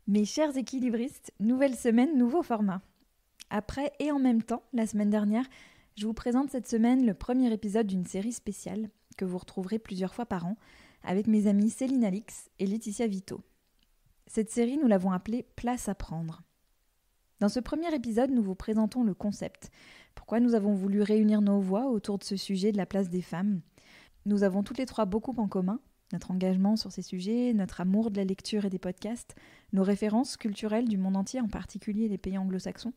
Mes chers équilibristes, nouvelle semaine, nouveau format. Après et en même temps, la semaine dernière, je vous présente cette semaine le premier épisode d'une série spéciale que vous retrouverez plusieurs fois par an avec mes amies Céline Alix et Laetitia Vito. Cette série, nous l'avons appelée Place à prendre. Dans ce premier épisode, nous vous présentons le concept. Pourquoi nous avons voulu réunir nos voix autour de ce sujet de la place des femmes. Nous avons toutes les trois beaucoup en commun. Notre engagement sur ces sujets, notre amour de la lecture et des podcasts, nos références culturelles du monde entier, en particulier les pays anglo-saxons,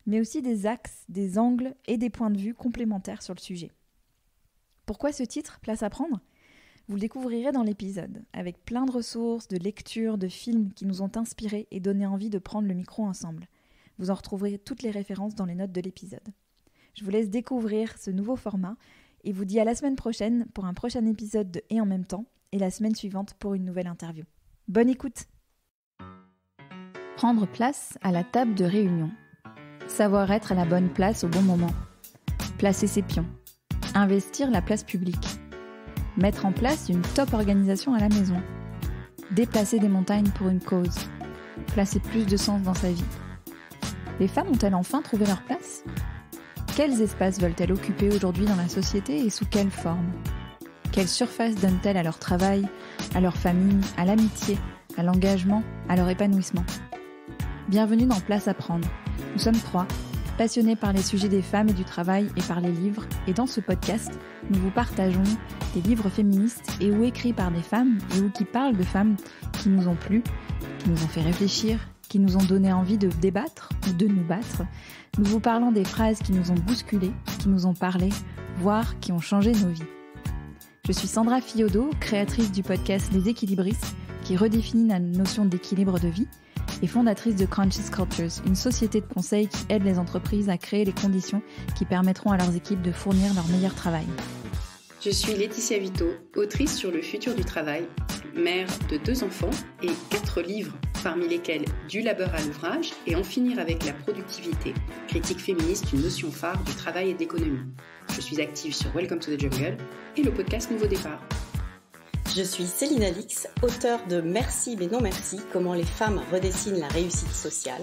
mais aussi des axes, des angles et des points de vue complémentaires sur le sujet. Pourquoi ce titre, Place à prendre ? Vous le découvrirez dans l'épisode, avec plein de ressources, de lectures, de films qui nous ont inspirés et donné envie de prendre le micro ensemble. Vous en retrouverez toutes les références dans les notes de l'épisode. Je vous laisse découvrir ce nouveau format et vous dis à la semaine prochaine pour un prochain épisode de Et en même temps, et la semaine suivante pour une nouvelle interview. Bonne écoute! Prendre place à la table de réunion. Savoir être à la bonne place au bon moment. Placer ses pions. Investir la place publique. Mettre en place une top organisation à la maison. Déplacer des montagnes pour une cause. Placer plus de sens dans sa vie. Les femmes ont-elles enfin trouvé leur place ? Quels espaces veulent-elles occuper aujourd'hui dans la société et sous quelle forme ? Quelle surface donnent-elles à leur travail, à leur famille, à l'amitié, à l'engagement, à leur épanouissement ? Bienvenue dans Place à prendre. Nous sommes trois, passionnés par les sujets des femmes et du travail et par les livres. Et dans ce podcast, nous vous partageons des livres féministes et ou écrits par des femmes et ou qui parlent de femmes qui nous ont plu, qui nous ont fait réfléchir, qui nous ont donné envie de débattre ou de nous battre. Nous vous parlons des phrases qui nous ont bousculées, qui nous ont parlé, voire qui ont changé nos vies. Je suis Sandra Fiodo, créatrice du podcast Les Équilibristes, qui redéfinit la notion d'équilibre de vie, et fondatrice de Conscious Cultures, une société de conseil qui aide les entreprises à créer les conditions qui permettront à leurs équipes de fournir leur meilleur travail. Je suis Laetitia Vito, autrice sur le futur du travail, mère de 2 enfants et 4 livres, parmi lesquels Du labeur à l'ouvrage et En finir avec la productivité, critique féministe, une notion phare du travail et de l'économie. Je suis active sur Welcome to the Jungle et le podcast Nouveau Départ. Je suis Céline Alix, auteure de Merci mais non merci, comment les femmes redessinent la réussite sociale,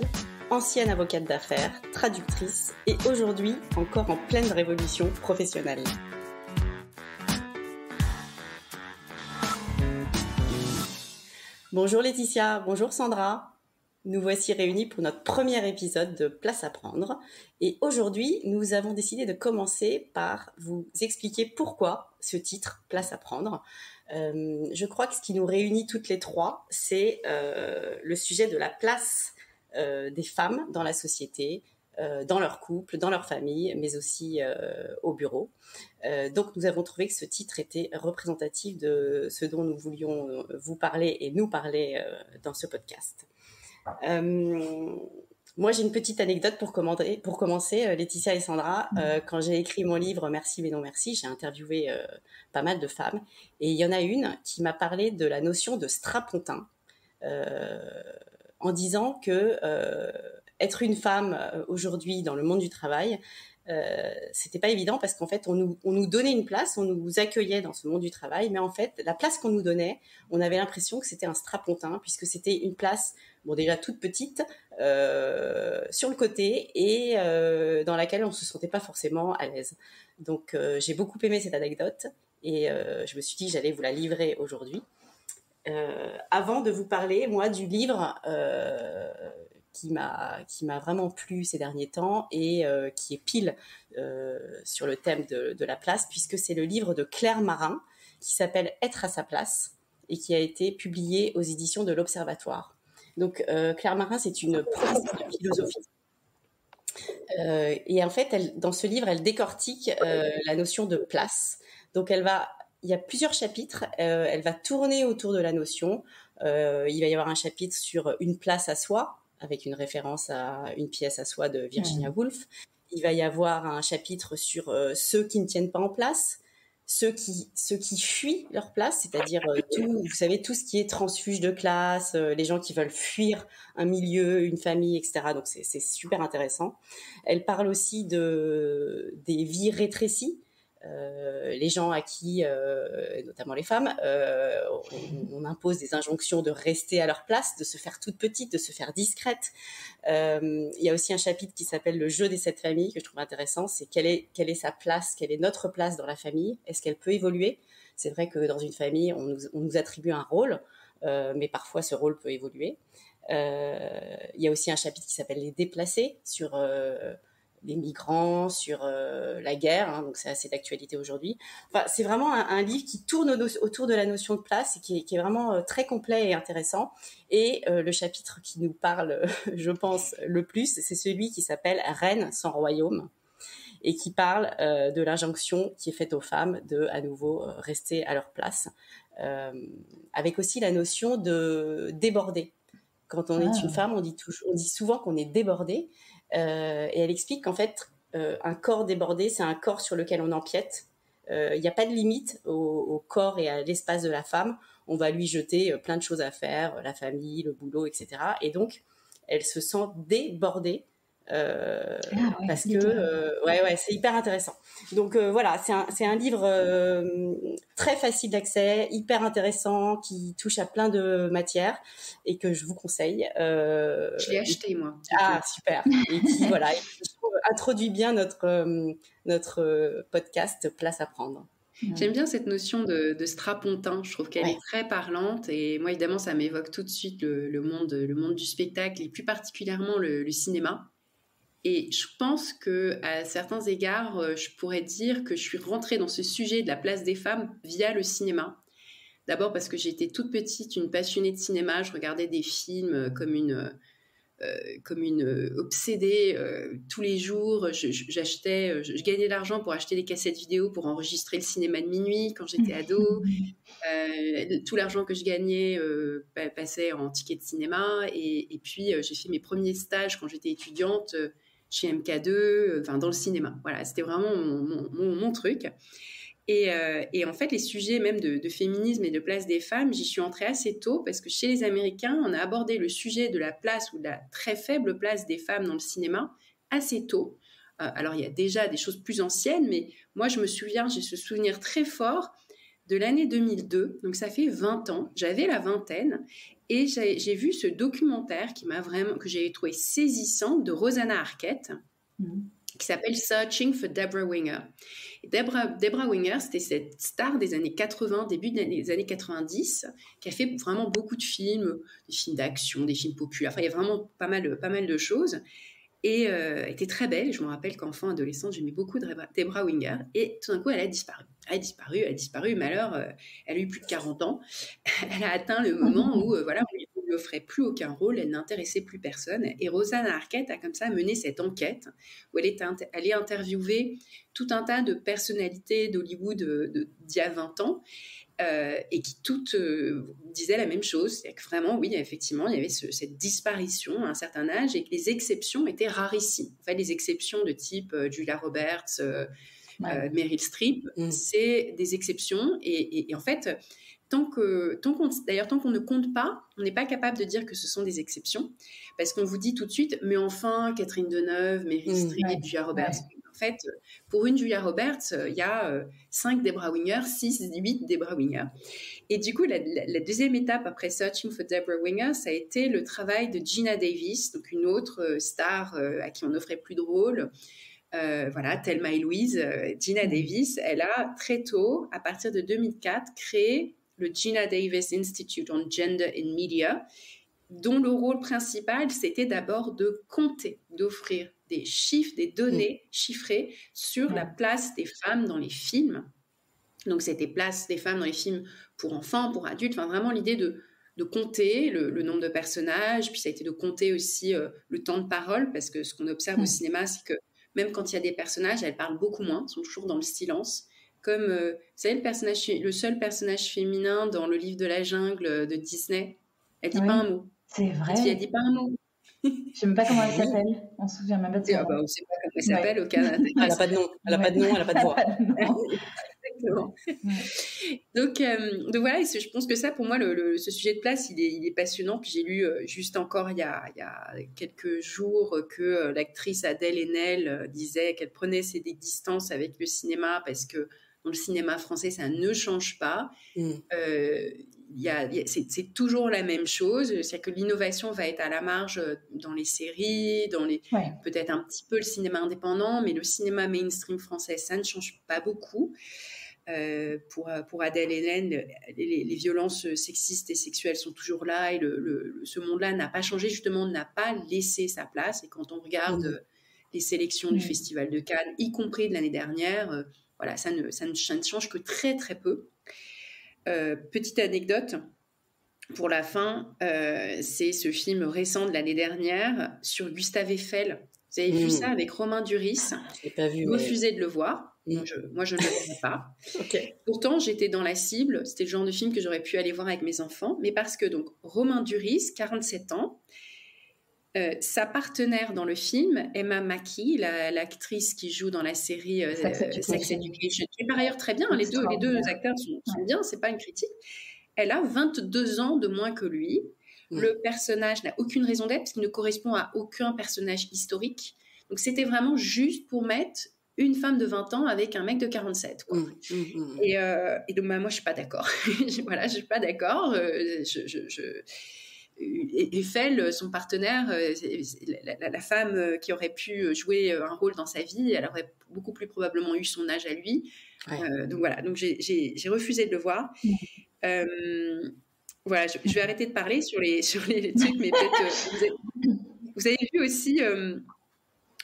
ancienne avocate d'affaires, traductrice et aujourd'hui encore en pleine révolution professionnelle. Bonjour Laetitia, bonjour Sandra. Nous voici réunis pour notre premier épisode de Place à prendre. Et aujourd'hui, nous avons décidé de commencer par vous expliquer pourquoi ce titre, Place à prendre. Je crois que ce qui nous réunit toutes les trois, c'est le sujet de la place des femmes dans la société, dans leur couple, dans leur famille, mais aussi au bureau. Donc nous avons trouvé que ce titre était représentatif de ce dont nous voulions vous parler et nous parler dans ce podcast. Moi, j'ai une petite anecdote pour commencer, Laetitia et Sandra. Quand j'ai écrit mon livre Merci mais non merci, j'ai interviewé pas mal de femmes. Et il y en a une qui m'a parlé de la notion de strapontin, en disant que être une femme aujourd'hui dans le monde du travail, c'était pas évident parce qu'en fait on nous donnait une place, on nous accueillait dans ce monde du travail, mais en fait la place qu'on nous donnait, on avait l'impression que c'était un strapontin puisque c'était une place, bon déjà toute petite, sur le côté et dans laquelle on se sentait pas forcément à l'aise. Donc j'ai beaucoup aimé cette anecdote et je me suis dit que j'allais vous la livrer aujourd'hui. Avant de vous parler moi du livre qui m'a vraiment plu ces derniers temps et qui est pile sur le thème de la place, puisque c'est le livre de Claire Marin qui s'appelle Être à sa place et qui a été publié aux éditions de l'Observatoire. Donc Claire Marin, c'est une professeure de philosophie. Et en fait, dans ce livre, elle décortique la notion de place. Donc il y a plusieurs chapitres, elle va tourner autour de la notion. Il va y avoir un chapitre sur une place à soi, avec une référence à une pièce à soi de Virginia Woolf. Il va y avoir un chapitre sur ceux qui ne tiennent pas en place, ceux qui fuient leur place, c'est-à-dire vous savez, tout ce qui est transfuge de classe, les gens qui veulent fuir un milieu, une famille, etc. Donc c'est super intéressant. Elle parle aussi des vies rétrécies, les gens à qui, notamment les femmes, on impose des injonctions de rester à leur place, de se faire toute petite, de se faire discrète. Il y a aussi un chapitre qui s'appelle le jeu des 7 familles que je trouve intéressant. C'est quelle est sa place, quelle est notre place dans la famille. Est-ce qu'elle peut évoluer? C'est vrai que dans une famille, on nous attribue un rôle, mais parfois ce rôle peut évoluer. Il y a aussi un chapitre qui s'appelle les déplacés, sur les migrants, sur la guerre, hein, donc c'est assez d'actualité aujourd'hui. Enfin, c'est vraiment un livre qui tourne autour de la notion de place et qui est vraiment très complet et intéressant. Et le chapitre qui nous parle, je pense, le plus, c'est celui qui s'appelle « Reine sans royaume » et qui parle de l'injonction qui est faite aux femmes de, à nouveau, rester à leur place, avec aussi la notion de déborder. Quand on est une femme, on dit souvent qu'on est débordé. Et elle explique qu'en fait, un corps débordé, c'est un corps sur lequel on empiète. Il n'y a pas de limite au corps et à l'espace de la femme. On va lui jeter plein de choses à faire, la famille, le boulot, etc. Et donc, elle se sent débordée. Parce que c'est hyper intéressant. Donc voilà, c'est un livre très facile d'accès, hyper intéressant, qui touche à plein de matières et que je vous conseille. Je l'ai acheté moi. Ah super. Et qui voilà, introduit bien notre podcast Place à prendre. J'aime bien cette notion de strapontin. Je trouve qu'elle est très parlante et moi évidemment ça m'évoque tout de suite le monde du spectacle et plus particulièrement le cinéma. Et je pense qu'à certains égards, je pourrais dire que je suis rentrée dans ce sujet de la place des femmes via le cinéma. D'abord parce que j'étais toute petite, une passionnée de cinéma. Je regardais des films comme une obsédée tous les jours. Je gagnais de l'argent pour acheter des cassettes vidéo pour enregistrer le cinéma de minuit quand j'étais ado. Tout l'argent que je gagnais passait en tickets de cinéma. Et puis, j'ai fait mes premiers stages quand j'étais étudiante chez MK2, dans le cinéma. Voilà, c'était vraiment mon truc. Et en fait, les sujets même de féminisme et de place des femmes, j'y suis entrée assez tôt parce que chez les Américains, on a abordé le sujet de la place ou de la très faible place des femmes dans le cinéma assez tôt. Alors, il y a déjà des choses plus anciennes, mais moi, j'ai ce souvenir très fort de l'année 2002, donc ça fait 20 ans, j'avais la vingtaine, et j'ai vu ce documentaire que j'ai trouvé saisissant de Rosanna Arquette, qui s'appelle Searching for Debra Winger. Et Debra Winger, c'était cette star des années 80, début des années 90, qui a fait vraiment beaucoup de films, des films d'action, des films populaires, enfin il y a vraiment pas mal de choses. Et était très belle. Je me rappelle qu'enfant, adolescente, j'aimais beaucoup Debra Winger. Et tout d'un coup, elle a disparu. Mais alors, elle a eu plus de 40 ans. Elle a atteint le moment où, on ne lui offrait plus aucun rôle. Elle n'intéressait plus personne. Et Rosanna Arquette a comme ça mené cette enquête où elle est interviewée tout un tas de personnalités d'Hollywood d'il y a 20 ans. Et qui toutes disaient la même chose, c'est que vraiment, oui, effectivement, il y avait cette disparition à un certain âge et que les exceptions étaient rarissimes. En fait, les exceptions de type Julia Roberts, Meryl Streep, c'est des exceptions. Et en fait, tant qu'on ne compte pas, on n'est pas capable de dire que ce sont des exceptions, parce qu'on vous dit tout de suite, mais enfin, Catherine Deneuve, Meryl Streep, Julia Roberts. En fait, pour une Julia Roberts, il y a 5 Debra Winger, 6, 8 Debra Winger. Et du coup, la deuxième étape après Searching for Debra Winger, ça a été le travail de Geena Davis, donc une autre star à qui on n'offrait plus de rôle. Thelma et Louise. Geena Davis, elle a très tôt, à partir de 2004, créé le Geena Davis Institute on Gender in Media, dont le rôle principal, c'était d'abord de compter, d'offrir des chiffres, des données chiffrées sur la place des femmes dans les films. Donc, c'était place des femmes dans les films pour enfants, pour adultes, vraiment l'idée de compter le nombre de personnages, puis ça a été de compter aussi le temps de parole, parce que ce qu'on observe au cinéma, c'est que même quand il y a des personnages, elles parlent beaucoup moins, elles sont toujours dans le silence. Comme, vous savez, le seul personnage féminin dans le livre de la jungle de Disney, elle dit pas un mot. C'est vrai. Elle dit pas un mot. Je ne sais même pas comment elle s'appelle. On ne se souvient même pas de ça. On ne sait pas comment elle s'appelle au Canada. Elle n'a pas de nom. Elle n'a pas de voix. Exactement. Donc voilà, je pense que ça, pour moi, ce sujet de place, il est passionnant. Puis j'ai lu juste encore il y a quelques jours que l'actrice Adèle Haenel disait qu'elle prenait des distances avec le cinéma parce que dans le cinéma français, ça ne change pas. C'est toujours la même chose. C'est que l'innovation va être à la marge dans les séries, peut-être un petit peu le cinéma indépendant, mais le cinéma mainstream français, ça ne change pas beaucoup. Pour Adèle Haenel, les violences sexistes et sexuelles sont toujours là et ce monde-là n'a pas changé, justement, n'a pas laissé sa place. Et quand on regarde les sélections du Festival de Cannes, y compris de l'année dernière, voilà, ça ne change que très très peu. Petite anecdote pour la fin, c'est ce film récent de l'année dernière sur Gustave Eiffel. Vous avez vu ça avec Romain Duris? Je l'ai pas vu. J'ai refusé de le voir. Moi, je ne le vois pas. Okay. Pourtant, j'étais dans la cible. C'était le genre de film que j'aurais pu aller voir avec mes enfants. Mais parce que, donc, Romain Duris, 47 ans, sa partenaire dans le film, Emma Mackey, l'actrice qui joue dans la série Sex Education, qui est par ailleurs très bien, les deux acteurs sont bien, c'est pas une critique. Elle a 22 ans de moins que lui. Le personnage n'a aucune raison d'être parce qu'il ne correspond à aucun personnage historique. Donc c'était vraiment juste pour mettre une femme de 20 ans avec un mec de 47. Quoi. Et donc moi je suis pas d'accord. Voilà, je suis pas d'accord. Eiffel, son partenaire, la femme qui aurait pu jouer un rôle dans sa vie, elle aurait beaucoup plus probablement eu son âge à lui. Donc voilà, donc j'ai refusé de le voir. Voilà, je vais arrêter de parler sur les trucs, mais peut-être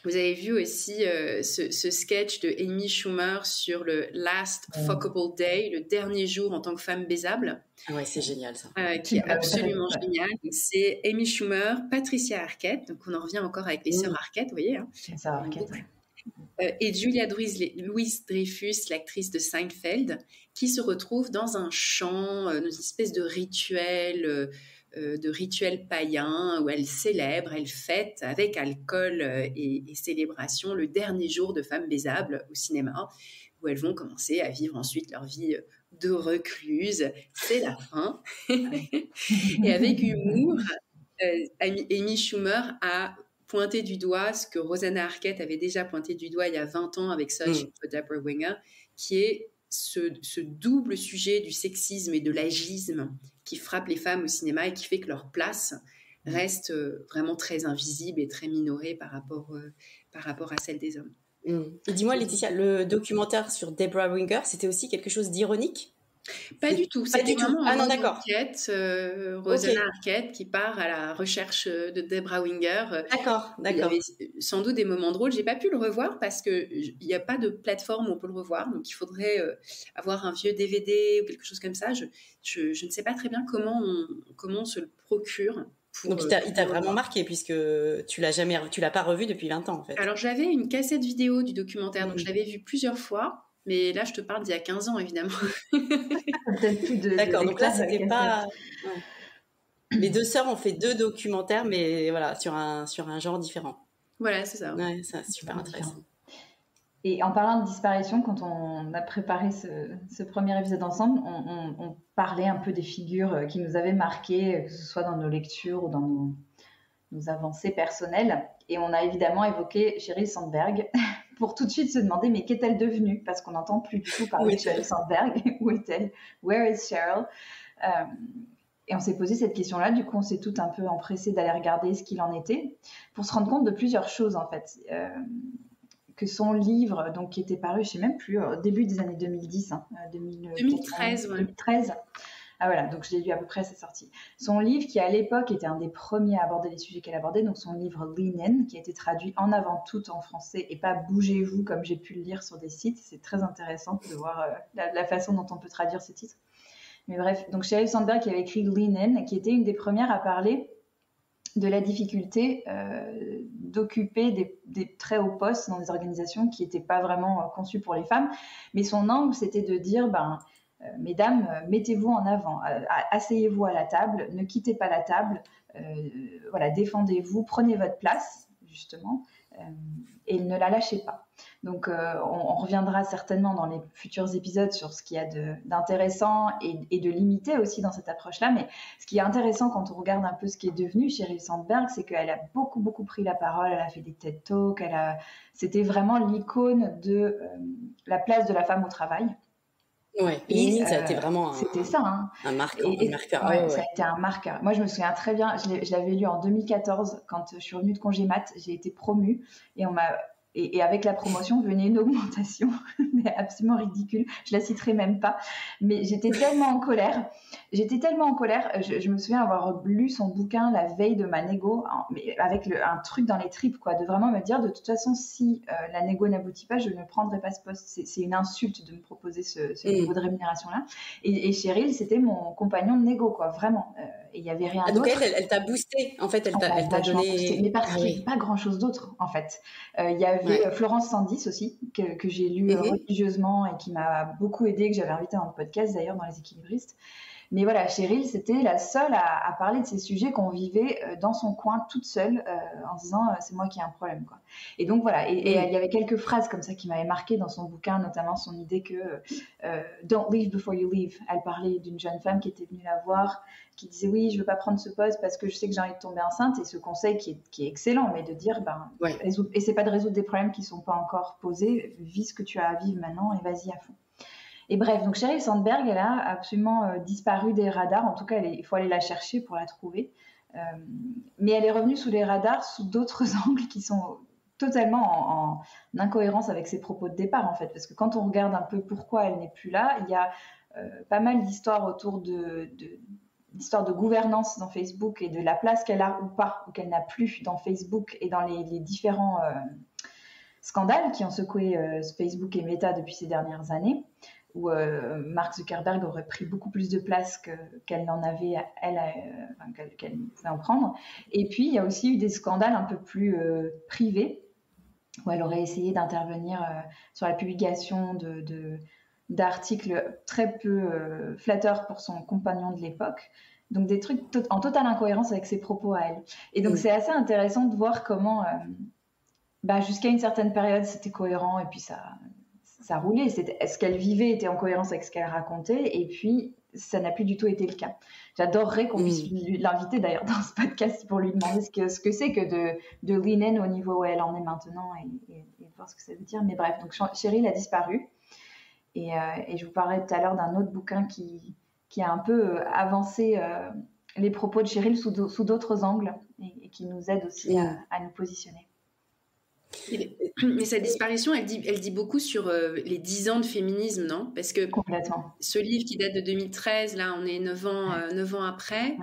vous avez vu aussi ce sketch de Amy Schumer sur le Last Fuckable Day, le dernier jour en tant que femme baisable. Ah ouais, c'est génial ça. Qui est absolument génial. C'est Amy Schumer, Patricia Arquette, donc on en revient encore avec les sœurs Arquette, vous voyez. Les sœurs Arquette, et Julia Louis-Dreyfus, l'actrice de Seinfeld, qui se retrouve dans un chant, une espèce de rituel païen où elle célèbre, elle fête avec alcool et célébration le dernier jour de femmes baisables au cinéma, où elles vont commencer à vivre ensuite leur vie de recluse. C'est la fin. Et avec humour, Amy Schumer a pointé du doigt ce que Rosanna Arquette avait déjà pointé du doigt il y a 20 ans avec Searching for Deborah Winger, qui est ce double sujet du sexisme et de l'agisme qui frappe les femmes au cinéma et qui fait que leur place reste vraiment très invisible et très minorée par rapport à celle des hommes. Et dis-moi, Laetitia, le documentaire sur Deborah Winger, c'était aussi quelque chose d'ironique ? Pas du tout. C'était vraiment une enquête, Rosanna Arquette qui part à la recherche de Deborah Winger. D'accord. Il y avait sans doute des moments drôles. J'ai pas pu le revoir parce que il n'y a pas de plateforme où on peut le revoir. Donc il faudrait avoir un vieux DVD ou quelque chose comme ça. Je ne sais pas très bien comment on se le procure. Donc il t'a vraiment marqué puisque tu l'as pas revu depuis 20 ans en fait. Alors j'avais une cassette vidéo du documentaire, donc je l'avais vu plusieurs fois. Mais là, je te parle d'il y a 15 ans, évidemment. D'accord, donc là, c'était pas... Les deux sœurs ont fait 2 documentaires, mais voilà, sur un genre différent. Voilà, c'est ça. Ouais, c'est super intéressant. Et en parlant de disparition, quand on a préparé ce premier épisode ensemble, on parlait un peu des figures qui nous avaient marquées, que ce soit dans nos lectures ou dans nos avancées personnelles. Et on a évidemment évoqué Sheryl Sandberg pour tout de suite se demander mais qu'est-elle devenue, parce qu'on n'entend plus du tout parler de Sheryl Sandberg. Où est-elle? Where is Sheryl? Et on s'est posé cette question-là. Du coup, on s'est tout un peu empressé d'aller regarder ce qu'il en était pour se rendre compte de plusieurs choses en fait. Que son livre, donc qui était paru, je sais même plus, au début des années 2010, 2013. 2013. Ah voilà, donc je l'ai lu à peu près à sa sortie. Son livre, qui à l'époque était un des premiers à aborder les sujets qu'elle abordait, donc son livre Lean In, qui a été traduit en avant tout en français et pas Bougez-vous comme j'ai pu le lire sur des sites. C'est très intéressant de voir la façon dont on peut traduire ce titre. Mais bref, donc Sheryl Sandberg qui avait écrit Lean In, qui était une des premières à parler de la difficulté d'occuper des très hauts postes dans des organisations qui n'étaient pas vraiment conçues pour les femmes. Mais son angle, c'était de dire... mesdames, mettez-vous en avant, asseyez-vous à la table, ne quittez pas la table, voilà, défendez-vous, prenez votre place, justement, et ne la lâchez pas. Donc, on reviendra certainement dans les futurs épisodes sur ce qu'il y a d'intéressant et de limité aussi dans cette approche-là. Mais ce qui est intéressant quand on regarde un peu ce qui est devenu Sheryl Sandberg, c'est qu'elle a beaucoup, beaucoup pris la parole. Elle a fait des TED Talks. C'était vraiment l'icône de la place de la femme au travail. Ouais, LinkedIn, ça a été vraiment un marqueur. Ça a été un marqueur. Moi, je me souviens très bien, je l'avais lu en 2014, quand je suis revenue de congé mat, j'ai été promue et avec la promotion venait une augmentation, mais absolument ridicule. Je la citerai même pas. Mais j'étais tellement en colère. Je me souviens avoir lu son bouquin la veille de ma négo, mais avec un truc dans les tripes, quoi, de vraiment me dire, de toute façon, si la négo n'aboutit pas, je ne prendrai pas ce poste. C'est une insulte de me proposer ce niveau de rémunération-là. Et Sheryl, c'était mon compagnon de négo, quoi, vraiment. Et il n'y avait rien d'autre. Donc elle t'a boosté, en fait, elle t'a donné... Boosté, mais parce qu'il n'y avait pas grand-chose d'autre, en fait. Il y avait Florence Sandys aussi, que j'ai lu religieusement et qui m'a beaucoup aidée, que j'avais invitée dans le podcast, d'ailleurs, dans Les Équilibristes. Mais voilà, Sheryl, c'était la seule à parler de ces sujets qu'on vivait dans son coin toute seule, en disant c'est moi qui ai un problème, quoi. Et donc voilà, et il y avait quelques phrases comme ça qui m'avaient marqué dans son bouquin, notamment son idée que don't leave before you leave. Elle parlait d'une jeune femme qui était venue la voir, qui disait oui, je veux pas prendre ce poste parce que je sais que j'ai envie de tomber enceinte, et ce conseil qui est excellent, mais de dire essaie pas de résoudre des problèmes qui sont pas encore posés, vis ce que tu as à vivre maintenant et vas-y à fond. Et bref, donc Sheryl Sandberg, elle a absolument disparu des radars. En tout cas, il faut aller la chercher pour la trouver. Mais elle est revenue sous les radars sous d'autres angles qui sont totalement en incohérence avec ses propos de départ, en fait. Parce que quand on regarde un peu pourquoi elle n'est plus là, il y a pas mal d'histoires autour d'histoires de gouvernance dans Facebook et de la place qu'elle a ou pas, ou qu'elle n'a plus dans Facebook et dans les différents scandales qui ont secoué Facebook et Meta depuis ces dernières années, où Mark Zuckerberg aurait pris beaucoup plus de place qu'elle n'en avait, qu'elle pouvait en prendre. Et puis, il y a aussi eu des scandales un peu plus privés, où elle aurait essayé d'intervenir sur la publication d'articles très peu flatteurs pour son compagnon de l'époque. Donc, des trucs en totale incohérence avec ses propos à elle. Et donc, c'est assez intéressant de voir comment, jusqu'à une certaine période, c'était cohérent, et puis ça roulait. Ce qu'elle vivait était en cohérence avec ce qu'elle racontait, et puis ça n'a plus du tout été le cas. J'adorerais qu'on puisse l'inviter d'ailleurs dans ce podcast pour lui demander ce que c'est que de lean in au niveau où elle en est maintenant, et voir ce que ça veut dire. Mais bref, donc Sheryl a disparu, et je vous parlais tout à l'heure d'un autre bouquin qui a un peu avancé les propos de Sheryl sous d'autres angles, et qui nous aide aussi à nous positionner. Mais sa disparition, elle dit beaucoup sur les 10 ans de féminisme, non ? Parce que ce livre qui date de 2013, là, on est 9 ans après,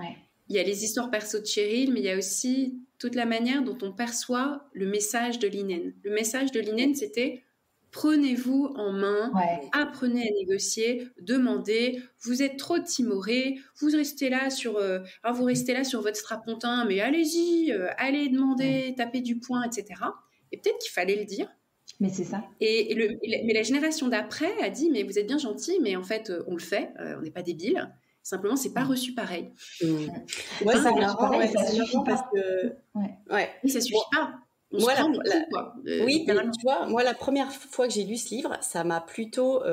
il y a les histoires perso de Sheryl, mais il y a aussi toute la manière dont on perçoit le message de Linen. Le message de Linen, c'était « Prenez-vous en main, apprenez à négocier, demandez, vous êtes trop timorés, vous restez là sur votre strapontin, mais allez-y, allez demander, tapez du poing, etc. » Et peut-être qu'il fallait le dire. Mais c'est ça. Mais la génération d'après a dit, mais vous êtes bien gentils, mais en fait, on le fait, on n'est pas débiles. Simplement, c'est pas reçu pareil. Ouais, ça suffit parce que... Oui, ça suffit pas. Oui, mais tu vois, moi, la première fois que j'ai lu ce livre, ça m'a plutôt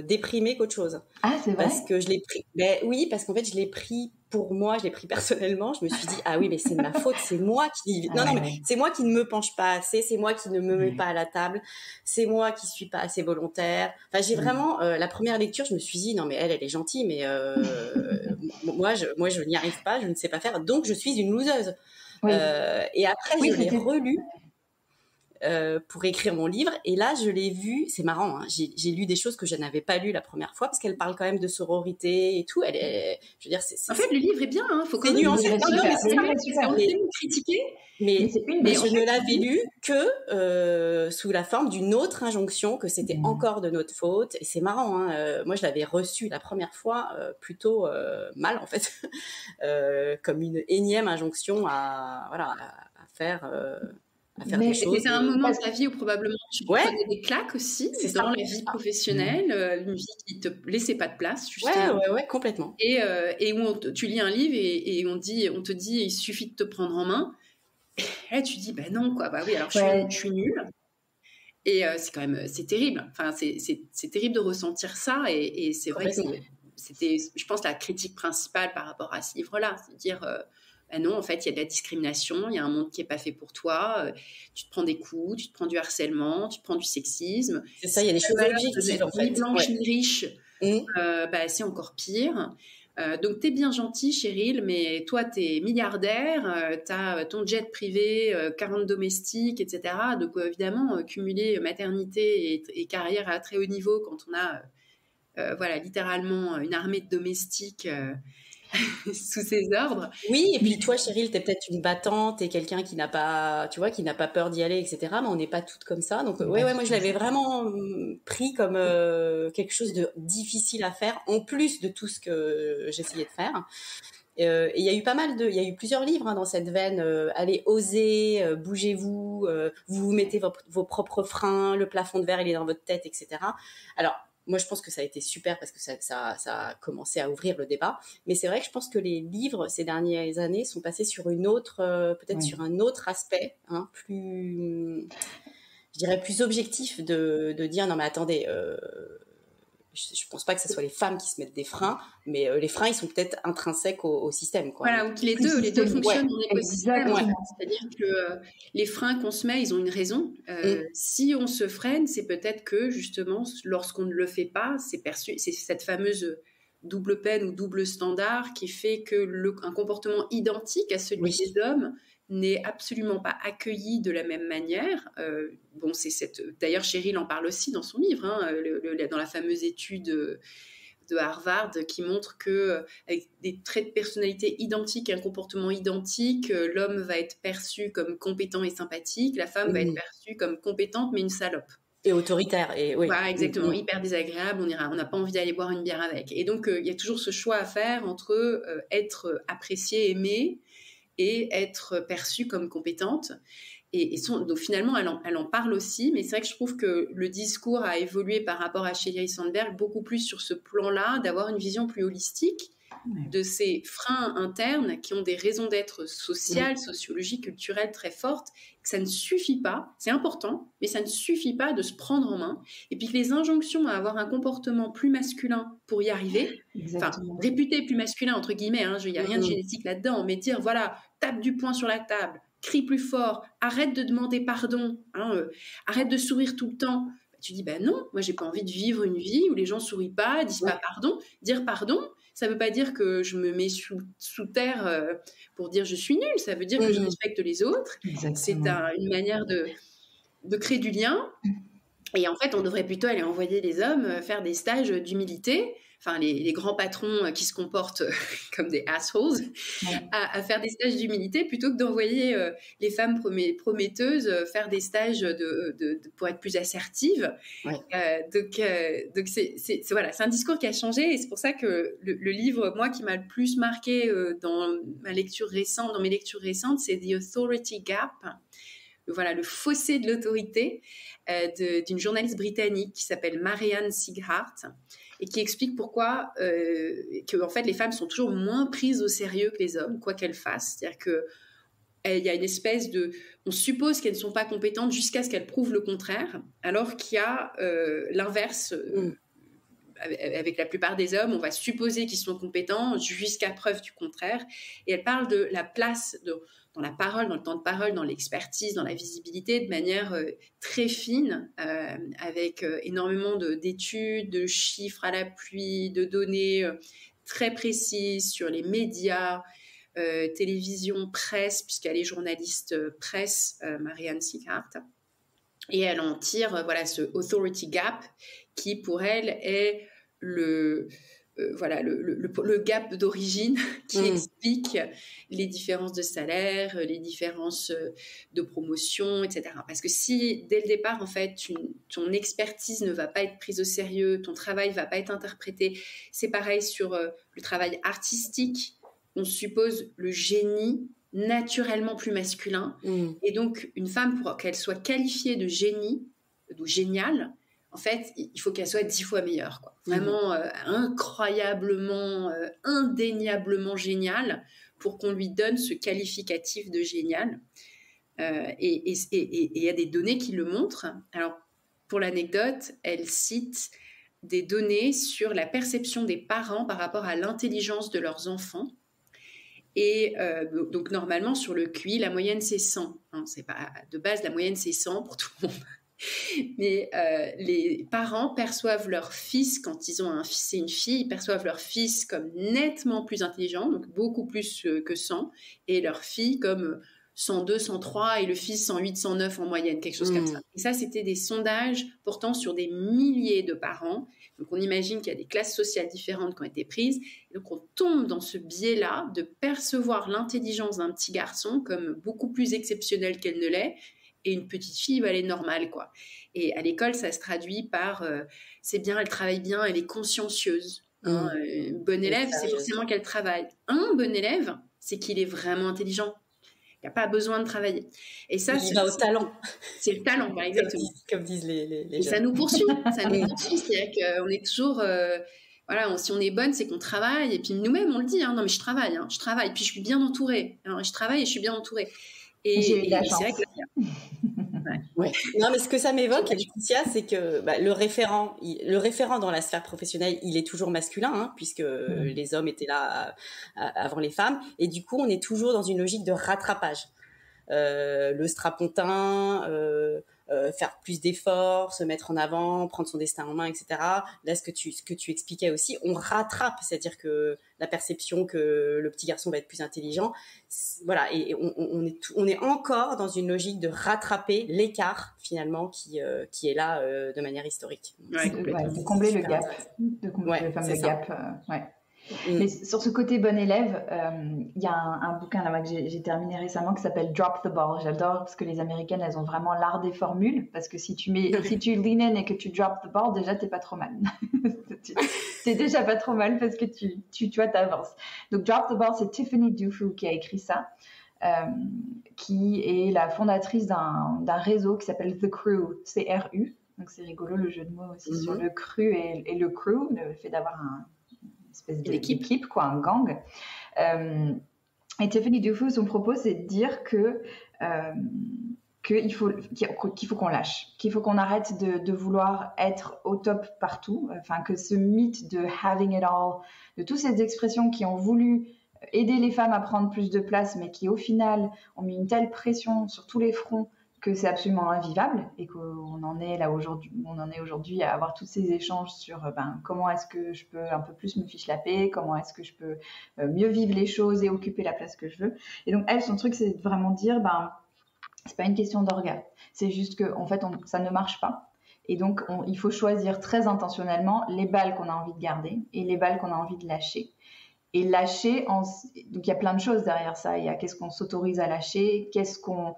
déprimée qu'autre chose. Ah, c'est vrai. Parce que je l'ai pris... oui, parce qu'en fait, je l'ai pris pour moi, je l'ai pris personnellement. Je me suis dit, ah oui, mais c'est de ma faute, c'est moi qui... Non, mais c'est moi qui ne me penche pas assez, c'est moi qui ne me mets pas à la table, c'est moi qui suis pas assez volontaire. Enfin, j'ai vraiment... la première lecture, je me suis dit, non, mais elle est gentille, mais moi, je n'y arrive pas, je ne sais pas faire, donc je suis une loseuse. Oui. Et après, je l'ai relu pour écrire mon livre. Et là, je l'ai vu. C'est marrant. Hein, j'ai lu des choses que je n'avais pas lues la première fois parce qu'elle parle quand même de sororité et tout. Je veux dire, en fait, le livre est bien. Hein, faut quand même nuancé. C'est critiqué. Mais je ne l'avais lu que sous la forme d'une autre injonction, que c'était encore de notre faute. Et c'est marrant. Hein, moi, je l'avais reçu la première fois plutôt mal, en fait, comme une énième injonction à faire des choses. Mais c'est un moment de ta vie où probablement tu prenais des claques aussi, dans la vie professionnelle, une vie qui te laissait pas de place, justement. Ouais, complètement. Et où tu lis un livre et on te dit il suffit de te prendre en main. Et là, tu dis, non, quoi. Bah oui, alors je suis nulle. Et c'est quand même, c'est terrible. Enfin, c'est terrible de ressentir ça. Et c'est vrai que c'était, je pense, la critique principale par rapport à ce livre-là. C'est de dire, ben non, en fait, il y a de la discrimination, il y a un monde qui n'est pas fait pour toi. Tu te prends des coups, tu te prends du harcèlement, tu te prends du sexisme. C'est ça, il y a des choses objectives, en fait. Ni blanche, ni riche, c'est encore pire. Donc, t'es bien gentil, Cheryl, mais toi, t'es milliardaire, t'as ton jet privé, 40 domestiques, etc. Donc, évidemment, cumuler maternité et carrière à très haut niveau quand on a, littéralement une armée de domestiques sous ses ordres. Oui, et puis toi, Cheryl, t'es peut-être une battante et quelqu'un qui n'a pas, tu vois, qui n'a pas peur d'y aller, etc. Mais on n'est pas toutes comme ça. Donc, moi, je l'avais vraiment pris comme quelque chose de difficile à faire, en plus de tout ce que j'essayais de faire. Et il y a eu plusieurs livres dans cette veine. Allez, osez, bougez-vous, vous mettez vos propres freins, le plafond de verre, il est dans votre tête, etc. Alors, moi, je pense que ça a été super parce que ça a commencé à ouvrir le débat. Mais c'est vrai que je pense que les livres, ces dernières années, sont passés sur sur un autre aspect, plus, je dirais, plus objectif de dire non, mais attendez, je pense pas que ce soit les femmes qui se mettent des freins, mais les freins, ils sont peut-être intrinsèques au système, quoi. Voilà, ou que les deux fonctionnent dans l'écosystème. C'est-à-dire que les freins qu'on se met, ils ont une raison. Si on se freine, c'est peut-être que, justement, lorsqu'on ne le fait pas, c'est perçu, c'est cette fameuse double peine ou double standard qui fait que un comportement identique à celui des hommes n'est absolument pas accueilli de la même manière. D'ailleurs, Cheryl en parle aussi dans son livre, dans la fameuse étude de Harvard qui montre que avec des traits de personnalité identiques et un comportement identique, l'homme va être perçu comme compétent et sympathique, la femme va être perçue comme compétente mais une salope. Et autoritaire. Voilà, exactement, hyper désagréable, on n'a pas envie d'aller boire une bière avec. Et donc, il y a toujours ce choix à faire entre être apprécié, aimé, et être perçue comme compétente. Donc finalement, elle en parle aussi, mais c'est vrai que je trouve que le discours a évolué par rapport à Sheryl Sandberg beaucoup plus sur ce plan-là, d'avoir une vision plus holistique de ces freins internes qui ont des raisons d'être sociales, sociologiques, culturelles très fortes, que ça ne suffit pas, c'est important, mais ça ne suffit pas de se prendre en main, et puis que les injonctions à avoir un comportement plus masculin pour y arriver, réputé plus masculin, entre guillemets, il n'y a rien de génétique là-dedans, mais dire, voilà, tape du poing sur la table, crie plus fort, arrête de demander pardon, arrête de sourire tout le temps. Tu dis, non, moi j'ai pas envie de vivre une vie où les gens sourient pas, disent pas pardon. Dire pardon, ça veut pas dire que je me mets sous terre pour dire je suis nulle, ça veut dire que je respecte les autres. Exactement. C'est une manière de créer du lien. Et en fait, on devrait plutôt aller envoyer les hommes faire des stages d'humilité, enfin les grands patrons qui se comportent comme des assholes, à faire des stages d'humilité plutôt que d'envoyer les femmes prometteuses faire des stages pour être plus assertives. Donc c'est un discours qui a changé, et c'est pour ça que le livre, moi, qui m'a le plus marqué dans mes lectures récentes, c'est The Authority Gap. Le fossé de l'autorité d'une journaliste britannique qui s'appelle Marianne Sighart, et qui explique pourquoi que en fait, les femmes sont toujours moins prises au sérieux que les hommes, quoi qu'elles fassent. C'est-à-dire qu'il y a une espèce de... On suppose qu'elles ne sont pas compétentes jusqu'à ce qu'elles prouvent le contraire, alors qu'il y a l'inverse. Avec la plupart des hommes, on va supposer qu'ils sont compétents jusqu'à preuve du contraire. Et elle parle de la place dans la parole, dans le temps de parole, dans l'expertise, dans la visibilité, de manière très fine, avec énormément d'études, de chiffres à l'appui, de données très précises sur les médias, télévision, presse, puisqu'elle est journaliste presse, Marianne Sighart. Et elle en tire ce authority gap qui, pour elle, est le gap d'origine qui explique les différences de salaire, les différences de promotion, etc. Parce que si, dès le départ, en fait, ton expertise ne va pas être prise au sérieux, ton travail ne va pas être interprété, c'est pareil sur le travail artistique, on suppose le génie naturellement plus masculin. Et donc, une femme, pour qu'elle soit qualifiée de génie, ou géniale, en fait, il faut qu'elle soit 10 fois meilleure, quoi. Vraiment incroyablement, indéniablement géniale pour qu'on lui donne ce qualificatif de génial. Et il y a des données qui le montrent. Alors, pour l'anecdote, elle cite des données sur la perception des parents par rapport à l'intelligence de leurs enfants. Et donc normalement sur le QI, la moyenne c'est 100. Hein, c'est pas, de base, la moyenne c'est 100 pour tout le monde. Mais les parents perçoivent leur fils, quand ils ont un fils et une fille, ils perçoivent leur fils comme nettement plus intelligent, donc beaucoup plus que 100, et leur fille comme 102, 103, et le fils 108, 109 en moyenne, quelque chose comme ça. Et ça, c'était des sondages portant sur des milliers de parents. Donc on imagine qu'il y a des classes sociales différentes qui ont été prises. Et donc on tombe dans ce biais-là de percevoir l'intelligence d'un petit garçon comme beaucoup plus exceptionnelle qu'elle ne l'est, et une petite fille, elle est normale, quoi. Et à l'école, ça se traduit par c'est bien, elle travaille bien, elle est consciencieuse. Hein, une bonne élève, c'est forcément qu'elle travaille. Un bon élève, c'est qu'il est vraiment intelligent. Il n'y a pas besoin de travailler. Et ça, il va au talent. C'est le talent, exactement. Comme disent les et jeunes. Ça nous poursuit. C'est-à-dire qu'on est toujours... voilà, si on est bonne, c'est qu'on travaille. Et puis nous-mêmes, on le dit. Hein, non, mais je travaille. Puis je suis bien entourée. Hein, je travaille et je suis bien entourée. Et j'ai eu de la chance. C'est vrai que Ouais. Non, mais ce que ça m'évoque, Laetitia, c'est que le référent dans la sphère professionnelle, il est toujours masculin, hein, puisque les hommes étaient là avant les femmes. Et du coup, on est toujours dans une logique de rattrapage. Le strapontin, faire plus d'efforts, se mettre en avant, prendre son destin en main, etc. Là, ce que tu expliquais aussi, on rattrape, c'est-à-dire que la perception que le petit garçon va être plus intelligent, voilà, et on est encore dans une logique de rattraper l'écart finalement qui est là de manière historique. De combler le gap, le fameux gap. Mais sur ce côté bon élève, il y a un bouquin là, que j'ai terminé récemment qui s'appelle Drop the Ball. J'adore parce que les Américaines, elles ont vraiment l'art des formules. Parce que si tu lean in et que tu drop the ball, déjà, t'es pas trop mal. T'es déjà pas trop mal parce que tu vois, t'avances. Donc, Drop the Ball, c'est Tiffany Dufu qui a écrit ça, qui est la fondatrice d'un réseau qui s'appelle The Crew, C-R-U. Donc, c'est rigolo le jeu de mots aussi sur le cru et le crew, le fait d'avoir une espèce d'équipe, quoi, un gang. Et Tiffany Dufu, son propos, c'est de dire qu'il faut qu'on lâche, qu'il faut qu'on arrête de vouloir être au top partout, enfin que ce mythe de having it all, de toutes ces expressions qui ont voulu aider les femmes à prendre plus de place, mais qui au final ont mis une telle pression sur tous les fronts que c'est absolument invivable et qu'on en est là aujourd'hui à avoir tous ces échanges sur comment est-ce que je peux un peu plus me fiche la paix, comment est-ce que je peux mieux vivre les choses et occuper la place que je veux. Et donc elle, son truc, c'est de vraiment dire c'est pas une question d'orgasme, c'est juste que en fait ça ne marche pas. Et donc il faut choisir très intentionnellement les balles qu'on a envie de garder et les balles qu'on a envie de lâcher. Et lâcher, donc il y a plein de choses derrière ça. Il y a qu'est-ce qu'on s'autorise à lâcher, qu'est-ce qu'on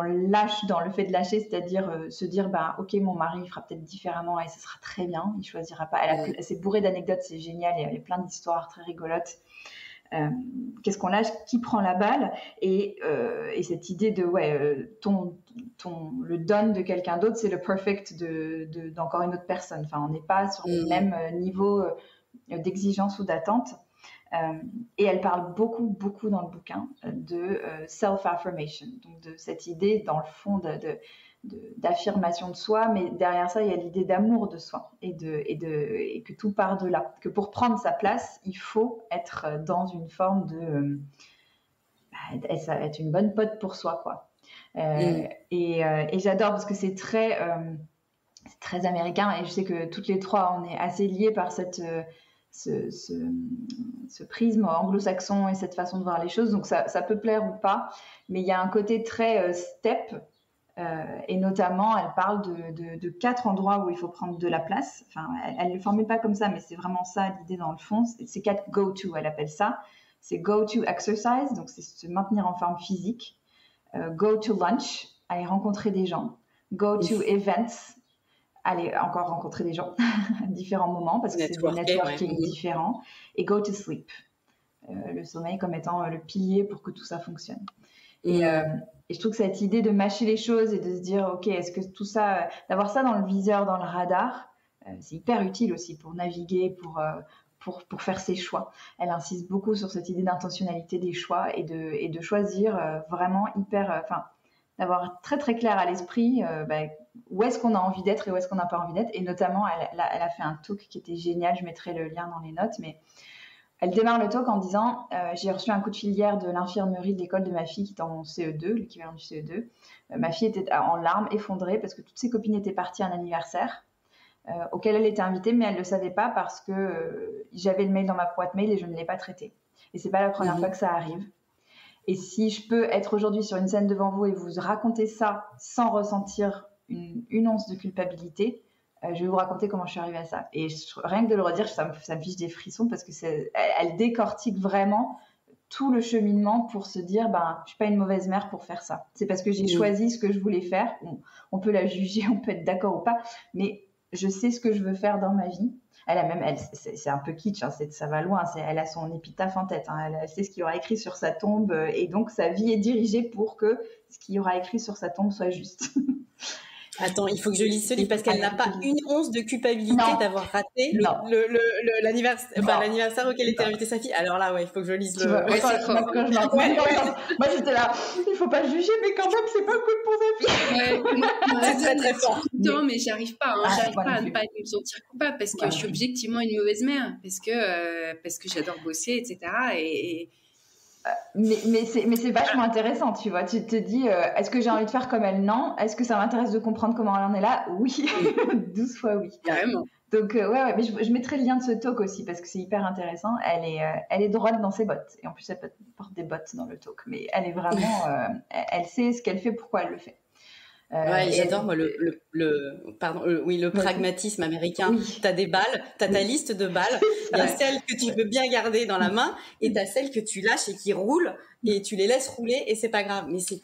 lâche dans le fait de lâcher, c'est-à-dire se dire ok, mon mari il fera peut-être différemment et ce sera très bien, il choisira pas. C'est bourré d'anecdotes, c'est génial, il y a plein d'histoires très rigolotes. Qu'est-ce qu'on lâche, qui prend la balle, et cette idée de le don de quelqu'un d'autre, c'est le perfect d'encore une autre personne. Enfin, on n'est pas sur le même niveau d'exigence ou d'attente. Et elle parle beaucoup dans le bouquin de self-affirmation, donc de cette idée dans le fond d'affirmation de soi, mais derrière ça il y a l'idée d'amour de soi et que tout part de là, que pour prendre sa place il faut être dans une forme de être une bonne pote pour soi, quoi. Et j'adore parce que c'est très américain, et je sais que toutes les trois on est assez liées par ce prisme anglo-saxon et cette façon de voir les choses, donc ça peut plaire ou pas, mais il y a un côté très step, et notamment elle parle de 4 endroits où il faut prendre de la place. Enfin, elle ne le formule pas comme ça, mais c'est vraiment ça l'idée dans le fond. C'est 4 go-to, elle appelle ça. C'est go-to exercise, donc c'est se maintenir en forme physique. Go-to lunch, aller rencontrer des gens. Go-to events, aller encore rencontrer des gens à différents moments, parce que c'est des networking différents. Et go to sleep, le sommeil comme étant le pilier pour que tout ça fonctionne. Et je trouve que cette idée de mâcher les choses et de se dire, ok, est-ce que tout ça, d'avoir ça dans le viseur, dans le radar, c'est hyper utile aussi pour naviguer, pour faire ses choix. Elle insiste beaucoup sur cette idée d'intentionnalité des choix et de choisir vraiment d'avoir très très clair à l'esprit où est-ce qu'on a envie d'être et où est-ce qu'on n'a pas envie d'être. Et notamment, elle a fait un talk qui était génial, je mettrai le lien dans les notes, mais elle démarre le talk en disant j'ai reçu un coup de fil hier de l'infirmerie de l'école de ma fille qui est en CE2, l'équivalent du CE2. Ma fille était en larmes, effondrée, parce que toutes ses copines étaient parties à un anniversaire auquel elle était invitée, mais elle ne le savait pas parce que j'avais le mail dans ma boîte mail et je ne l'ai pas traité. Et c'est pas la première fois que ça arrive. Et si je peux être aujourd'hui sur une scène devant vous et vous raconter ça sans ressentir une once de culpabilité, je vais vous raconter comment je suis arrivée à ça. Et rien que de le redire, ça me fiche des frissons parce que elle décortique vraiment tout le cheminement pour se dire je suis pas une mauvaise mère pour faire ça. C'est parce que j'ai choisi ce que je voulais faire. On peut la juger, on peut être d'accord ou pas, mais je sais ce que je veux faire dans ma vie. C'est un peu kitsch, hein, ça va loin. Elle a son épitaphe en tête. Hein, elle sait ce qu'il y aura écrit sur sa tombe et donc sa vie est dirigée pour que ce qu'il y aura écrit sur sa tombe soit juste. Attends, il faut que je lise ce livre parce qu'elle n'a pas une once de culpabilité d'avoir raté l'anniversaire auquel était invitée sa fille. Alors là, il faut que je lise le. Moi, j'étais là. Il faut pas le juger, mais quand même, c'est pas cool pour sa fille. C'est très très fort. Non, mais j'arrive pas. J'arrive pas à ne pas me sentir coupable parce que je suis objectivement une mauvaise mère, parce que j'adore bosser, etc. Mais c'est vachement intéressant, tu vois. Tu te dis, est-ce que j'ai envie de faire comme elle? Non. Est-ce que ça m'intéresse de comprendre comment elle en est là? Oui. 12 fois oui. Carrément. Donc, mais je mettrai le lien de ce talk aussi parce que c'est hyper intéressant. Elle est droite dans ses bottes. Et en plus, elle porte des bottes dans le talk. Mais elle est vraiment... elle sait ce qu'elle fait, pourquoi elle le fait. J'adore moi le pragmatisme américain. T'as des balles, t'as ta liste de balles. Il y a celles que tu peux bien garder dans la main et t'as celles que tu lâches et qui roulent et tu les laisses rouler et c'est pas grave. Mais c'est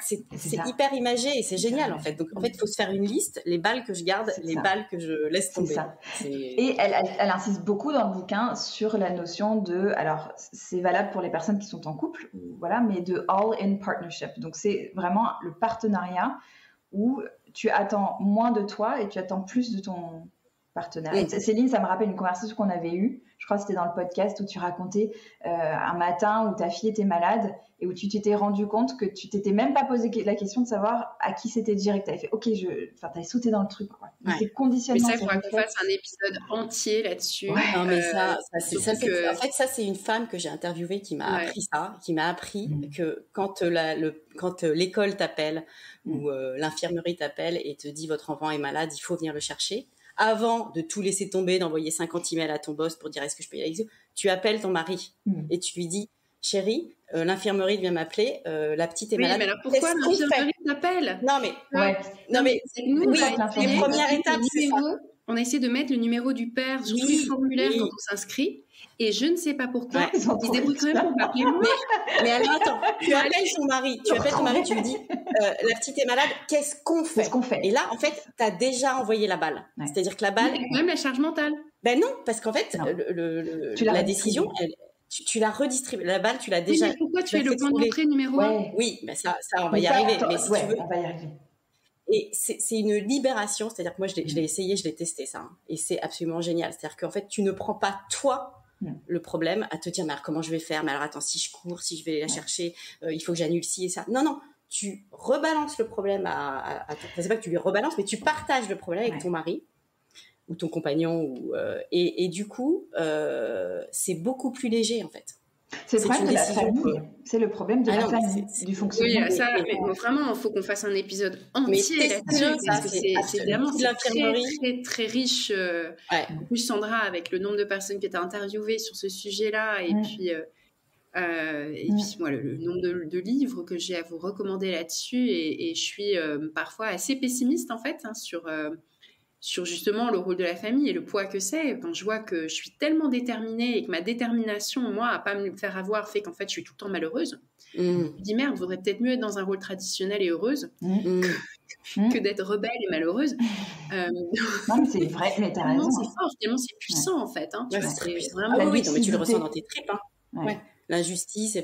hyper imagé et c'est génial en fait. Donc en fait, il faut se faire une liste, les balles que je garde, balles que je laisse tomber. Et elle insiste beaucoup dans le bouquin sur la notion de, alors c'est valable pour les personnes qui sont en couple, voilà, mais de all-in partnership. Donc c'est vraiment le partenariat où tu attends moins de toi et tu attends plus de ton partenaire. Et Céline, ça me rappelle une conversation qu'on avait eue, je crois que c'était dans le podcast où tu racontais un matin où ta fille était malade et où tu t'étais rendu compte que tu t'étais même pas posé la question de savoir à qui c'était direct. Tu avais fait OK, t'avais sauté dans le truc. Quoi. C'est conditionnement. Mais ça, il faudra qu'on fasse un épisode entier là-dessus. Non, mais en fait, ça, c'est une femme que j'ai interviewée qui m'a appris que quand l'école t'appelle ou l'infirmerie t'appelle et te dit votre enfant est malade, il faut venir le chercher. Avant de tout laisser tomber, d'envoyer 50 emails à ton boss pour dire est-ce que je peux y aller, tu appelles ton mari et tu lui dis chérie, l'infirmerie vient m'appeler, la petite est malade. Mais alors pourquoi l'infirmerie t'appelle? Non mais nous, les premières étapes, c'est ça. On a essayé de mettre le numéro du père sur tous les formulaires quand on s'inscrit. Et je ne sais pas pourquoi, ils se débrouillent quand même pour m'appeler moi. Mais alors attends, tu appelles ton mari, tu lui dis la petite est malade, qu'est-ce qu'on fait? Et là, en fait, tu as déjà envoyé la balle. Ouais. C'est-à-dire que la balle... quand même la charge mentale. Ben non, parce qu'en fait, la décision, tu l'as redistribuée. La balle, tu l'as déjà... mais pourquoi tu es le point d'entrée numéro 1? Oui, ben ça on va y arriver. Mais si tu veux... on va y arriver. Et c'est une libération, c'est-à-dire que moi, je l'ai essayé, je l'ai testé ça. Et c'est absolument génial. C'est-à-dire qu'en fait, tu ne prends pas toi le problème à te dire mais alors, comment je vais faire, mais alors attends, si je cours, si je vais la chercher, il faut que j'annule ci et ça. Non, tu rebalances le problème à c'est pas que tu lui rebalances, mais tu partages le problème avec ton mari ou ton compagnon et du coup c'est beaucoup plus léger en fait. C'est le problème de la famille. C'est le problème de la famille, du fonctionnement. Oui, ça, mais vraiment, il faut qu'on fasse un épisode entier là-dessus, parce que c'est évidemment très, très riche. En plus, Sandra, avec le nombre de personnes que tu as interviewées sur ce sujet-là, et puis moi, le nombre de livres que j'ai à vous recommander là-dessus, et je suis parfois assez pessimiste, en fait, sur justement le rôle de la famille et le poids que c'est. Quand je vois que je suis tellement déterminée et que ma détermination, moi, à pas me faire avoir fait qu'en fait, je suis tout le temps malheureuse, je me dis merde, vaudrait peut-être mieux être dans un rôle traditionnel et heureuse que d'être rebelle et malheureuse. Non, mais c'est vrai, mais t'as raison. C'est fort, finalement, c'est puissant, en fait. Hein, c'est vraiment... mais tu le ressens dans tes tripes. Hein. L'injustice et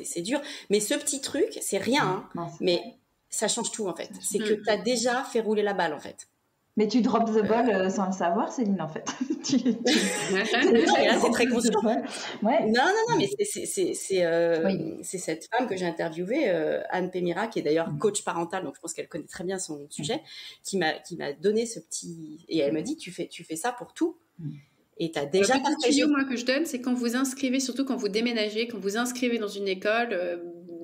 c'est dur. Mais ce petit truc, c'est rien, mais ça change tout, en fait. C'est que t'as déjà fait rouler la balle, en fait. Mais tu drops the ball sans le savoir, Céline, en fait. Non, mais là, c'est très conscient. Ouais. Non, mais c'est cette femme que j'ai interviewée, Anne Pémira, qui est d'ailleurs coach parental, donc je pense qu'elle connaît très bien son sujet, qui m'a donné ce petit... Et elle me dit, tu fais ça pour tout. Et tu as déjà partagé. Le petit tuyau, moi, que je donne, c'est quand vous inscrivez, surtout quand vous déménagez, quand vous inscrivez dans une école,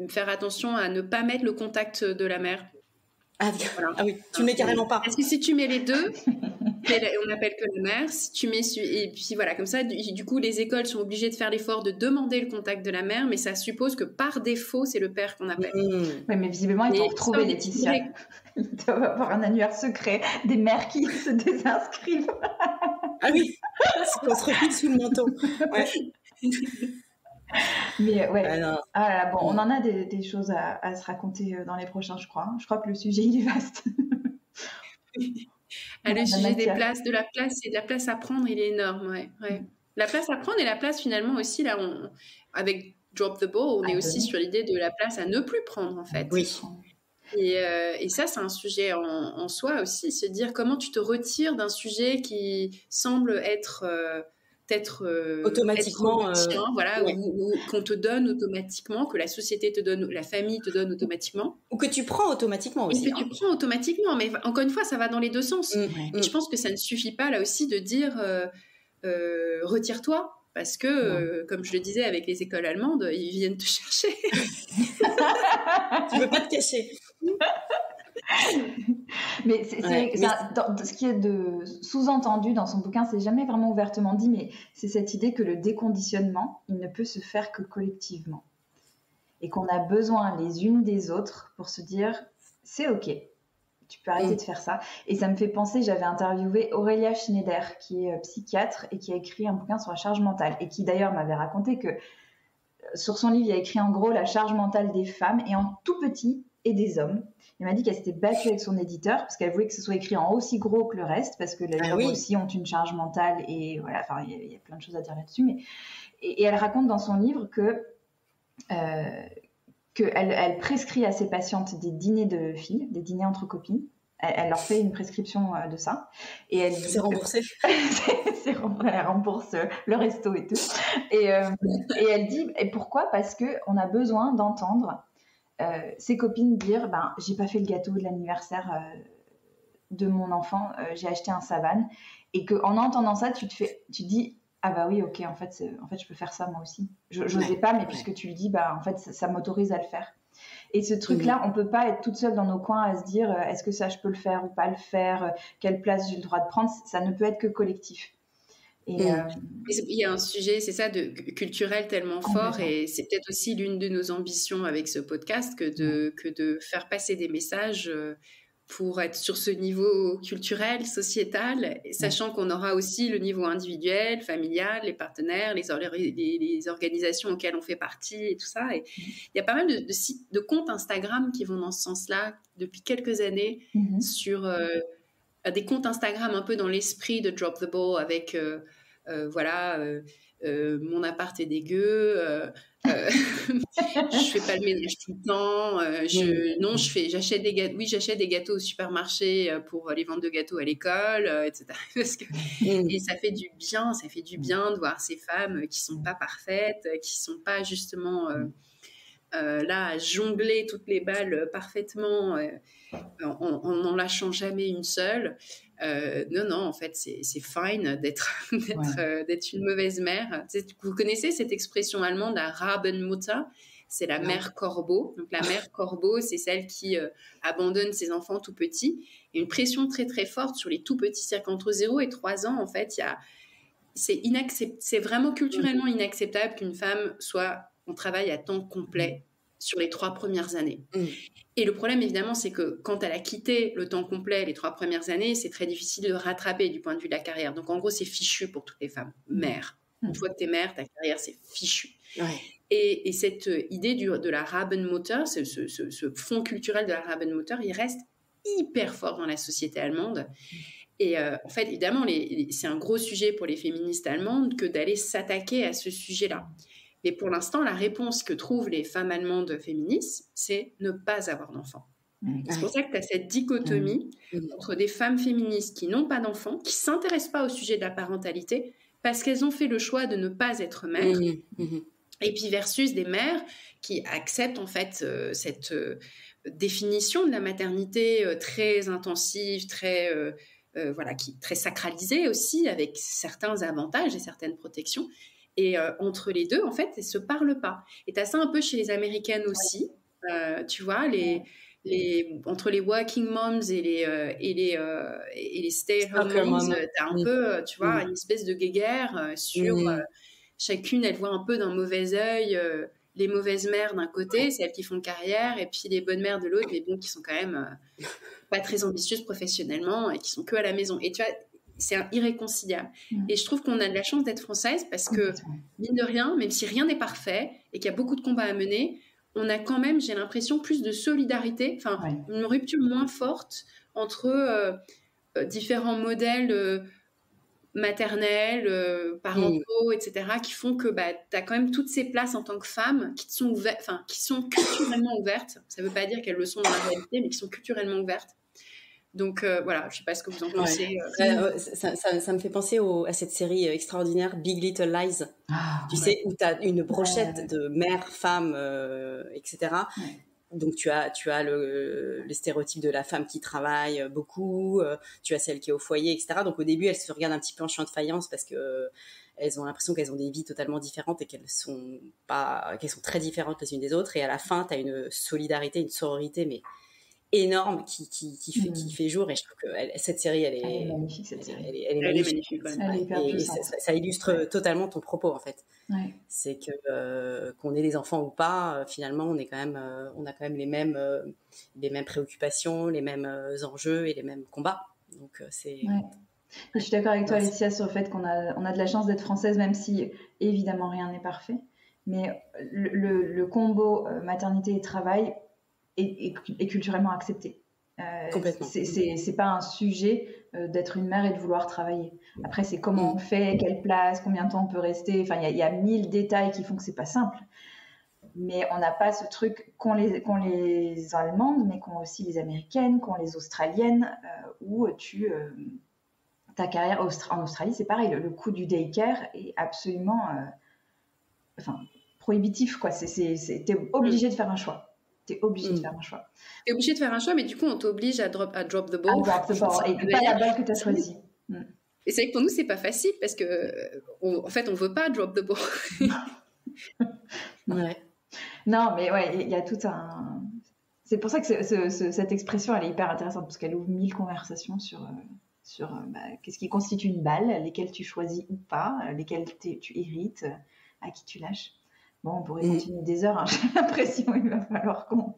faire attention à ne pas mettre le contact de la mère. Ah oui, tu ne mets carrément pas. Parce que si tu mets les deux, on n'appelle que la mère. Si tu mets et puis voilà, comme ça, du coup, les écoles sont obligées de faire l'effort de demander le contact de la mère, mais ça suppose que par défaut, c'est le père qu'on appelle. Oui, mais visiblement, ils vont retrouver Laetitia. Ils doivent avoir un annuaire secret des mères qui se désinscrivent. Ah oui, on se refile sous le manteau. Ouais. Mais ouais, bon, on en a des choses à se raconter dans les prochains, je crois. Je crois que le sujet, il est vaste. Le sujet de la place et de la place à prendre, il est énorme. Ouais. La place à prendre et la place, finalement, aussi, là, avec Drop the Ball, on est aussi sur l'idée de la place à ne plus prendre, en fait. Oui. Et ça, c'est un sujet en soi aussi, se dire comment tu te retires d'un sujet qui semble être... automatiquement ou qu'on te donne automatiquement, que la société te donne, la famille te donne automatiquement, ou que tu prends automatiquement aussi. Et que tu prends automatiquement, mais encore une fois, ça va dans les deux sens. Et je pense que ça ne suffit pas là aussi de dire retire-toi, parce que comme je le disais avec les écoles allemandes, ils viennent te chercher. Tu veux pas te cacher. Mais ce qui est de sous-entendu dans son bouquin, c'est jamais vraiment ouvertement dit, mais c'est cette idée que le déconditionnement, il ne peut se faire que collectivement. Et qu'on a besoin les unes des autres pour se dire, c'est OK, tu peux arrêter de faire ça. Et ça me fait penser, j'avais interviewé Aurélia Schneider, qui est psychiatre et qui a écrit un bouquin sur la charge mentale, et qui d'ailleurs m'avait raconté que sur son livre, il a écrit en gros la charge mentale des femmes, et en tout petit, et des hommes. Elle m'a dit qu'elle s'était battue avec son éditeur parce qu'elle voulait que ce soit écrit en aussi gros que le reste, parce que les hommes aussi ont une charge mentale, et voilà, enfin, il y a plein de choses à dire là-dessus. Mais et elle raconte dans son livre que elle prescrit à ses patientes des dîners de filles, des dîners entre copines. Elle leur fait une prescription de ça. Et elle c'est remboursé. Elle rembourse le resto et tout. Et elle dit, et pourquoi ? Parce qu'on a besoin d'entendre ses copines dire, j'ai pas fait le gâteau de l'anniversaire de mon enfant, j'ai acheté un Savane. Et qu'en entendant ça, tu dis, ah bah oui, ok, en fait, je peux faire ça moi aussi. J'osais pas, mais puisque tu le dis, en fait, ça m'autorise à le faire. Et ce truc-là, on peut pas être toute seule dans nos coins à se dire, est-ce que ça, je peux le faire ou pas le faire, quelle place j'ai le droit de prendre, ça ne peut être que collectif. Il y a un sujet, c'est ça, culturel tellement fort, et c'est peut-être aussi l'une de nos ambitions avec ce podcast que de faire passer des messages pour être sur ce niveau culturel, sociétal, sachant qu'on aura aussi le niveau individuel, familial, les partenaires, les organisations auxquelles on fait partie et tout ça. Et il y a pas mal de sites, de comptes Instagram qui vont dans ce sens-là depuis quelques années, sur des comptes Instagram un peu dans l'esprit de Drop the Ball, avec mon appart est dégueu, je fais pas le ménage tout le temps, j'achète des gâteaux, j'achète des gâteaux au supermarché pour les ventes de gâteaux à l'école, etc. Parce que, et ça fait du bien de voir ces femmes qui sont pas parfaites, qui sont pas justement là à jongler toutes les balles parfaitement en n'en lâchant jamais une seule. Non, en fait, c'est fine d'être une mauvaise mère. Vous connaissez cette expression allemande, la Rabenmutter, c'est la mère corbeau. Donc la mère corbeau, c'est celle qui abandonne ses enfants tout petits. Il y a une pression très très forte sur les tout petits, c'est-à-dire qu'entre 0 et 3 ans, en fait, c'est vraiment culturellement inacceptable qu'une femme soit en travail à temps complet sur les 3 premières années. Et le problème, évidemment, c'est que quand elle a quitté le temps complet les 3 premières années, c'est très difficile de rattraper du point de vue de la carrière. Donc, en gros, c'est fichu pour toutes les femmes mères. Une fois que tu es mère, ta carrière, c'est fichu. Et cette idée de la Rabenmutter, ce fond culturel de la Rabenmutter, il reste hyper fort dans la société allemande. Et en fait, évidemment, c'est un gros sujet pour les féministes allemandes que d'aller s'attaquer à ce sujet-là. Mais pour l'instant, la réponse que trouvent les femmes allemandes féministes, c'est ne pas avoir d'enfants. C'est pour ça que tu as cette dichotomie entre des femmes féministes qui n'ont pas d'enfants, qui ne s'intéressent pas au sujet de la parentalité parce qu'elles ont fait le choix de ne pas être mères, et puis versus des mères qui acceptent en fait cette définition de la maternité très intensive, très sacralisée aussi, avec certains avantages et certaines protections. Et entre les deux, en fait, elles ne se parlent pas. Et tu as ça un peu chez les Américaines aussi, tu vois, entre les working moms et les stay-at-home moms, tu as un peu, tu vois, une espèce de guéguerre sur chacune, elle voit un peu d'un mauvais œil les mauvaises mères d'un côté, celles qui font carrière, et puis les bonnes mères de l'autre, mais bon, qui sont quand même pas très ambitieuses professionnellement et qui sont que à la maison. Et tu vois, c'est irréconciliable. Et je trouve qu'on a de la chance d'être française parce que, mine de rien, même si rien n'est parfait et qu'il y a beaucoup de combats à mener, on a quand même, j'ai l'impression, plus de solidarité, enfin, une rupture moins forte entre différents modèles maternels, parentaux, etc., qui font que tu as quand même toutes ces places en tant que femme qui sont qui sont culturellement ouvertes. Ça ne veut pas dire qu'elles le sont dans la réalité, mais qui sont culturellement ouvertes. Donc voilà, je ne sais pas ce que vous en pensez. Ça me fait penser à cette série extraordinaire Big Little Lies. Tu sais, où tu as une brochette de mères, femmes, etc. Donc tu as les stéréotypes de la femme qui travaille beaucoup, tu as celle qui est au foyer, etc. Donc au début, elles se regardent un petit peu en chien de faïence parce que elles ont l'impression qu'elles ont des vies totalement différentes et qu'elles sont très différentes les unes des autres. Et à la fin, tu as une solidarité, une sororité, mais énorme qui fait jour. Et je trouve que cette série, elle est magnifique. Elle est magnifique. Et ça illustre totalement ton propos, en fait. Ouais. C'est que qu'on ait des enfants ou pas, finalement, on a quand même les mêmes préoccupations, les mêmes enjeux et les mêmes combats. Donc c'est. Ouais. Je suis d'accord avec toi, Laetitia, sur le fait qu'on a de la chance d'être française, même si évidemment rien n'est parfait. Mais le combo maternité et travail est culturellement accepté. Complètement. C'est pas un sujet d'être une mère et de vouloir travailler. Après, c'est comment on fait, quelle place, combien de temps on peut rester. Enfin, il y a 1000 détails qui font que c'est pas simple. Mais on n'a pas ce truc qu'ont les Allemandes, mais qu'ont aussi les Américaines, qu'ont les Australiennes, où ta carrière en Australie, c'est pareil. Le coût du daycare est absolument prohibitif, quoi. T'es obligé de faire un choix. T'es obligé de faire un choix. T'es obligé de faire un choix, mais du coup, on t'oblige à drop the ball. À drop the ball, et pas la balle que t'as choisie. Et c'est vrai que pour nous, c'est pas facile, parce que, en fait, on veut pas drop the ball. Ouais. Non, mais ouais, il y a tout un... C'est pour ça que cette expression, elle est hyper intéressante, parce qu'elle ouvre 1000 conversations sur qu'est-ce qui constitue une balle, lesquelles tu choisis ou pas, lesquelles tu hérites, à qui tu lâches. Bon, on pourrait continuer des heures, hein. J'ai l'impression qu'il va falloir qu'on...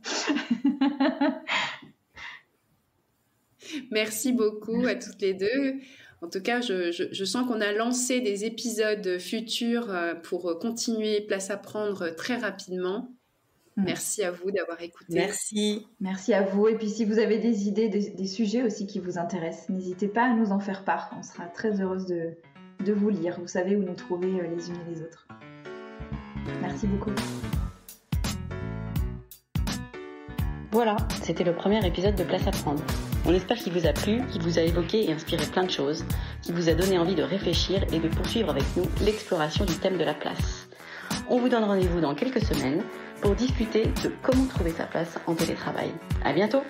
Merci beaucoup à toutes les deux. En tout cas, je sens qu'on a lancé des épisodes futurs pour continuer Place à prendre très rapidement. Merci à vous d'avoir écouté. Merci à vous. Et puis, si vous avez des idées, des sujets aussi qui vous intéressent, n'hésitez pas à nous en faire part. On sera très heureuse de vous lire. Vous savez où nous trouver les unes et les autres. Merci beaucoup. Voilà, c'était le premier épisode de Place à prendre. On espère qu'il vous a plu, qu'il vous a évoqué et inspiré plein de choses, qu'il vous a donné envie de réfléchir et de poursuivre avec nous l'exploration du thème de la place. On vous donne rendez-vous dans quelques semaines pour discuter de comment trouver sa place en télétravail. À bientôt!